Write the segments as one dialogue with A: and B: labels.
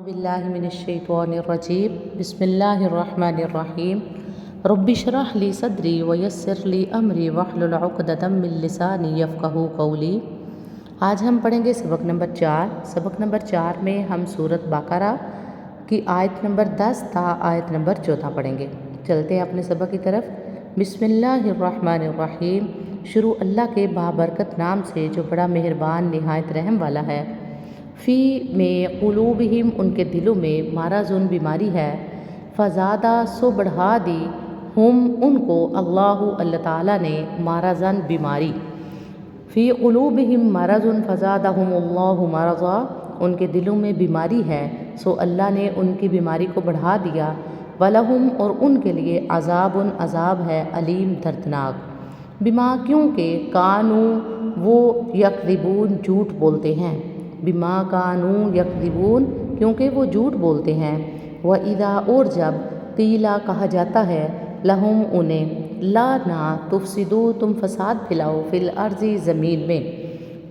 A: باللہ من الشیطان الرجیم بسم اللہ الرحمن الرحیم رب اشرح لی صدری ویسر لی امری واحلل عقدۃ من لسانی یفقہوا قولی۔ آج ہم پڑھیں گے سبق نمبر 4۔ سبق نمبر 4 میں ہم سورۃ بقرہ کی آیت نمبر 10 تا آیت نمبر 14 پڑھیں گے۔ چلتے ہیں اپنے سبق کی طرف۔ بسم اللہ الرحمن الرحیم، شروع اللہ کے بابرکت نام سے جو بڑا مہربان نہایت رحم والا ہے۔ فی میں قلوبہم ان کے دلوں میں مرضٌ بیماری ہے، فزادہ سو بڑھا دی ہم ان کو اللہ تعالیٰ نے مرضاً بیماری۔ فی قلوبہم مرضٌ فزادہم اللہ مرضا، ان کے دلوں میں بیماری ہے سو اللہ نے ان کی بیماری کو بڑھا دیا۔ ولہم اور ان کے لیے عذاب ہے علیم دردناک، بما کیونکہ کانوا وہ یکذبون جھوٹ بولتے ہیں، بما کانوا یکذبون کیونکہ وہ جھوٹ بولتے ہیں۔ وَإِذَا اور جب قیلا کہا جاتا ہے لہم انہیں لا نہ تفسدوا تم فساد پھیلاؤ فی الارض زمین میں۔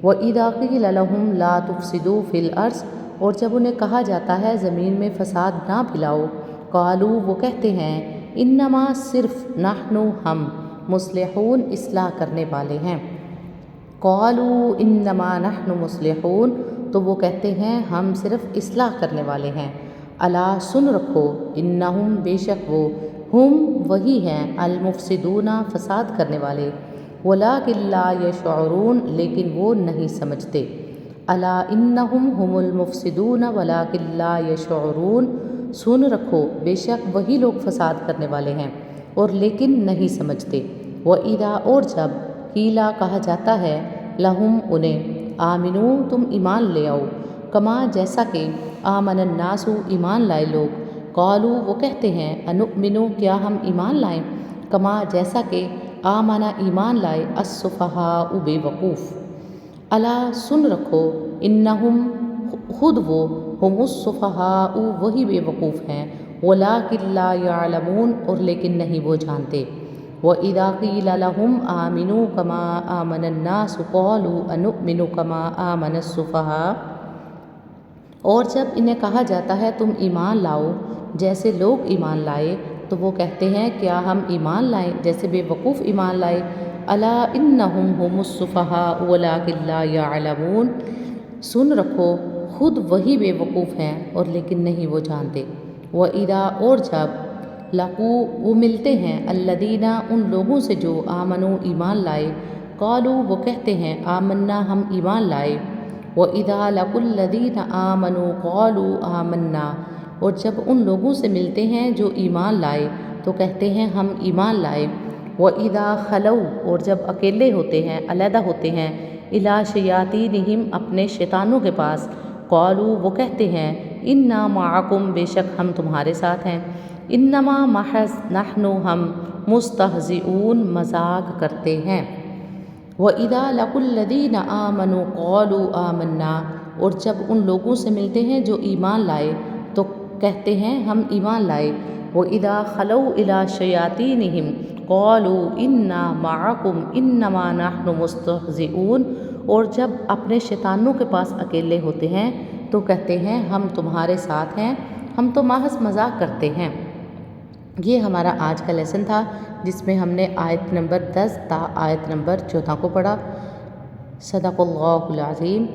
A: وَإِذَا قِیلَ لَهُمْ لَا تُفْسِدُوا فِي الْأَرْضِ اور جب انہیں کہا جاتا ہے زمین میں فساد نہ پھیلاؤ، قالوا وہ کہتے ہیں انما صرف نحن ہم مصلحون اصلاح کرنے والے ہیں۔ قالوا انما نحن مصلحون تو وہ کہتے ہیں ہم صرف اصلاح کرنے والے ہیں۔ الا سن رکھو انہم بے شک وہ ہم وہی ہیں المفسدون فساد کرنے والے، ولکن لا یشعرون لیکن وہ نہیں سمجھتے۔ الا انہم ہم المفسدون ولکن لا یشعرون سن رکھو بے شک وہی لوگ فساد کرنے والے ہیں اور لیکن نہیں سمجھتے۔ وَإِذَا اور جب قیلا کہا جاتا ہے لہم انہیں آمنو تم ایمان لے آؤ، کما جیسا کہ آمن الناس ایمان لائے لوگ، قالوا وہ کہتے ہیں انؤمنو کیا ہم ایمان لائیں، کما جیسا کہ آمنا ایمان لائے السفہاء بے وقوف۔ الا سن رکھو انہم خود وہ ہم السفہاء وہی بے وقوف ہیں، ولکن لا یعلمون اور لیکن نہیں وہ جانتے۔ وَإِذَا قِیلَ لَهُمْ آمِنُوا كَمَا آمَنَ النَّاسُ قَالُوا أَنُؤْمِنُ كَمَا آمَنَ السُّفَهَاءُ اور جب انہیں کہا جاتا ہے تم ایمان لاؤ جیسے لوگ ایمان لائے تو وہ کہتے ہیں کیا ہم ایمان لائیں جیسے بے وقوف ایمان لائے۔ الا انہم ہم السفہاء ولکن لا یعلمون سن رکھو خود وہی بے وقوف ہیں اور لیکن نہیں وہ جانتے۔ وَإِذَا اور جب لقوا وہ ملتے ہیں الذین ان لوگوں سے جو آمنوا ایمان لائے، قالوا وہ کہتے ہیں آمنا ہم ایمان لائے۔ وَإِذَا لقوا الذین آمنوا قالوا آمنا اور جب ان لوگوں سے ملتے ہیں جو ایمان لائے تو کہتے ہیں ہم ایمان لائے۔ وَإِذَا خَلَوْا اور جب اکیلے ہوتے ہیں علیحدہ ہوتے ہیں الی شیاطینہم اپنے شیطانوں کے پاس، قالوا وہ کہتے ہیں انا معکم بے شک ہم تمہارے ساتھ ہیں، انما محض نحن ہم مستہزئون مذاق کرتے ہیں۔ وَإِذَا لَقُوا الَّذِينَ آمَنُوا قَالُوا آمَنَّا اور جب ان لوگوں سے ملتے ہیں جو ایمان لائے تو کہتے ہیں ہم ایمان لائے۔ وَإِذَا خَلَوْا إِلَىٰ شَيَاطِينِهِمْ قَالُوا إِنَّا مَعَكُمْ إِنَّمَا نَحْنُ مُسْتَهْزِئُونَ اور جب اپنے شیطانوں کے پاس اکیلے ہوتے ہیں تو کہتے ہیں ہم تمہارے ساتھ ہیں، ہم تو محض مذاق کرتے ہیں۔ یہ ہمارا آج کا لیسن تھا جس میں ہم نے آیت نمبر 10 تا آیت نمبر 14 کو پڑھا۔ صدق اللہ العظیم۔